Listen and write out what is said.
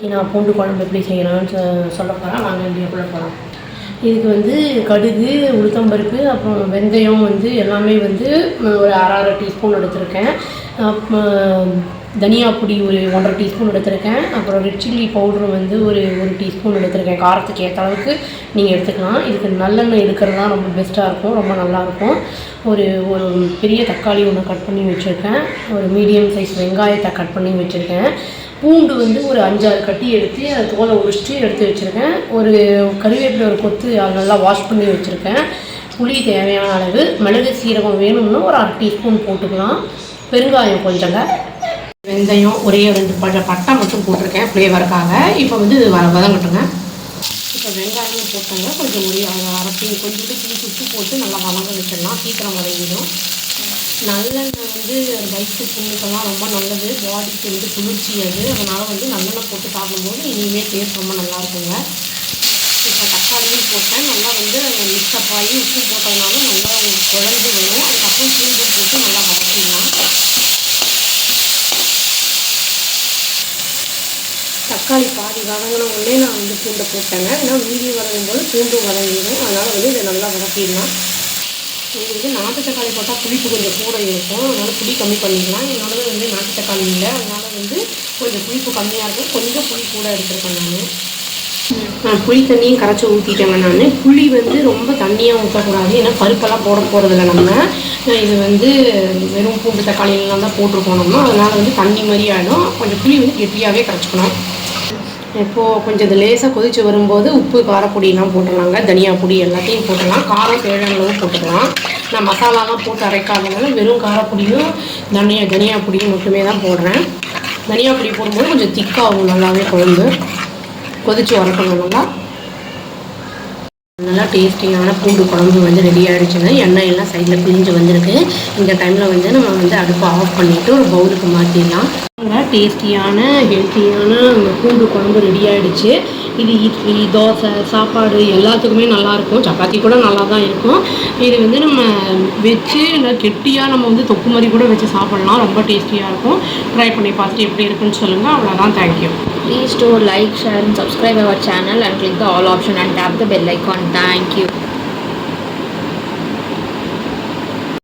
நான் பூண்டு குழம்பு எப்படி செய்யலாம்னு சொல்ல போகிறேன். வாங்க வீடியோக்குள்ளே போகலாம். இதுக்கு வந்து கடுகு, உளுத்தம்பருப்பு, அப்புறம் வெந்தயம் வந்து எல்லாமே வந்து ஒரு அரை டீஸ்பூன் எடுத்திருக்கேன். தனியா பொடி ஒரு 1.5 டீஸ்பூன் எடுத்திருக்கேன். அப்புறம் ரெட் சில்லி பவுட்ரு வந்து ஒரு டீஸ்பூன் எடுத்திருக்கேன். காரத்துக்கு ஏற்ற அளவுக்கு நீங்கள் எடுத்துக்கலாம். இதுக்கு நல்லெண்ணெய் எடுக்கிறது தான் ரொம்ப பெஸ்ட்டாக இருக்கும், ரொம்ப நல்லாயிருக்கும். ஒரு பெரிய தக்காளி ஒன்று கட் பண்ணி வச்சுருக்கேன். ஒரு மீடியம் சைஸ் வெங்காயத்தை கட் பண்ணி வச்சுருக்கேன். பூண்டு வந்து ஒரு 5-6 கட்டி எடுத்து அதை தோலை உரிச்சிட்டு எடுத்து வச்சுருக்கேன். ஒரு கருவேப்பிலை ஒரு கொத்து அதை நல்லா வாஷ் பண்ணி வச்சுருக்கேன். புளி தேவையான அளவு, மிளகு சீரகம் வேணும்னா ஒரு 1/2 டீஸ்பூன் போட்டுக்கலாம். பெருங்காயம் கொஞ்சங்க, வெந்தயம் ஒரே 2 பட்டை மட்டும் போட்டிருக்கேன் ஃப்ளேவருக்காக. இப்போ வந்து இது வதங்கட்டுங்க. இப்போ வெங்காயம் போட்டாங்க, கொஞ்சம் அரைச்சி கொஞ்சம் உப்பு போட்டு நல்லா வதங்க வச்சிடலாம். சீக்கிரம் வதங்கிடும். நல்லெண்ணெய் வந்து வயிற்று புண்ணுக்கெல்லாம் ரொம்ப நல்லது, பாடிக்கு வந்து குளிர்ச்சி அது. அதனால் வந்து நல்லெண்ணெய் போட்டு சாப்பிடும்போது இனிமேல் டேஸ்ட் ரொம்ப நல்லாயிருக்குங்க. இப்போ தக்காளியும் போட்டேன், நல்லா வந்து மிக்ஸ்அப் ஆகி உப்பு போட்டதுனால நல்லா குழம்பு வேணும். அதுக்கப்புறம் பூண்டு போட்டு நல்லா வதக்கிடலாம். தக்காளி பாதி வதங்கின உடனே நான் வந்து பூண்டை போட்டேங்க. ஏன்னா மீதி வதங்கும் போது பூண்டும் வதங்கிடும். அதனால் வந்து இதை நல்லா வதக்கிடலாம். இது வந்து நாட்டு தக்காளி போட்டால் புளிப்பு கொஞ்சம் கூட இருக்கும், அதனால் புளி கம்மி பண்ணிக்கலாம். என்னோடது வந்து நாட்டு தக்காளி இல்லை, அதனால் வந்து கொஞ்சம் புளிப்பு கம்மியாக இருக்கும். கொஞ்சம் புளி கூட எடுத்துருக்கேன். நான் புளி தண்ணியும் கரைச்சி ஊற்றிட்டேங்க. நான் புளி வந்து ரொம்ப தண்ணியாக ஊற்றக்கூடாது, ஏன்னா பருப்பெல்லாம் போட போகிறதில்ல நம்ம. இது வந்து வெறும் பூண்டு தக்காளியெல்லாம் தான் போட்டிருக்கோம் நம்ம, அதனால் வந்து தண்ணி மாதிரி ஆகிடும். கொஞ்சம் புளி வந்து கெட்டியாகவே கரைச்சிக்கணும். இப்போது கொஞ்சம் இது லேசாக கொதித்து வரும்போது உப்பு காரப்பொடியெலாம் போட்டுடலாங்க. தனியா பொடி எல்லாத்தையும் போட்டுடலாம். காரம் தேவையான அளவு போட்டுக்கலாம். நான் மசாலாலாம் போட்டு அரைக்காதனால வெறும் காரப்பொடியும் தனியா பொடியும் மட்டுமே தான் போடுறேன். தனியா பொடி போடும்போது கொஞ்சம் திக்காகும் நல்லாவே குழம்பு. கொதித்து வரக்கணும். நல்லா டேஸ்டியான பூண்டு குழம்பு வந்து ரெடி ஆகிடுச்சுங்க. எண்ணெய் எல்லாம் சைடில் பிரிஞ்சு வந்திருக்கு. இந்த டைமில் வந்து நம்ம வந்து அடுப்பை ஆஃப் பண்ணிவிட்டு ஒரு பவுலுக்கு மாற்றிடலாம். டேஸ்டியான ஹெல்த்தியான பூண்டு குழம்பு ரெடி ஆகிடுச்சு. இது இட்லி, தோசை, சாப்பாடு எல்லாத்துக்குமே நல்லாயிருக்கும். சப்பாத்தி கூட நல்லா தான் இருக்கும். இது வந்து நம்ம வச்சு கெட்டியாக நம்ம வந்து தொக்கு மாதிரி கூட வச்சு சாப்பிட்லாம். ரொம்ப டேஸ்டியாக இருக்கும். ட்ரை பண்ணி பார்த்துட்டு எப்படி இருக்குன்னு சொல்லுங்கள். அவ்வளோதான். Thank you. Please do like, share and subscribe our channel and click the all option and tap the bell icon. Thank you.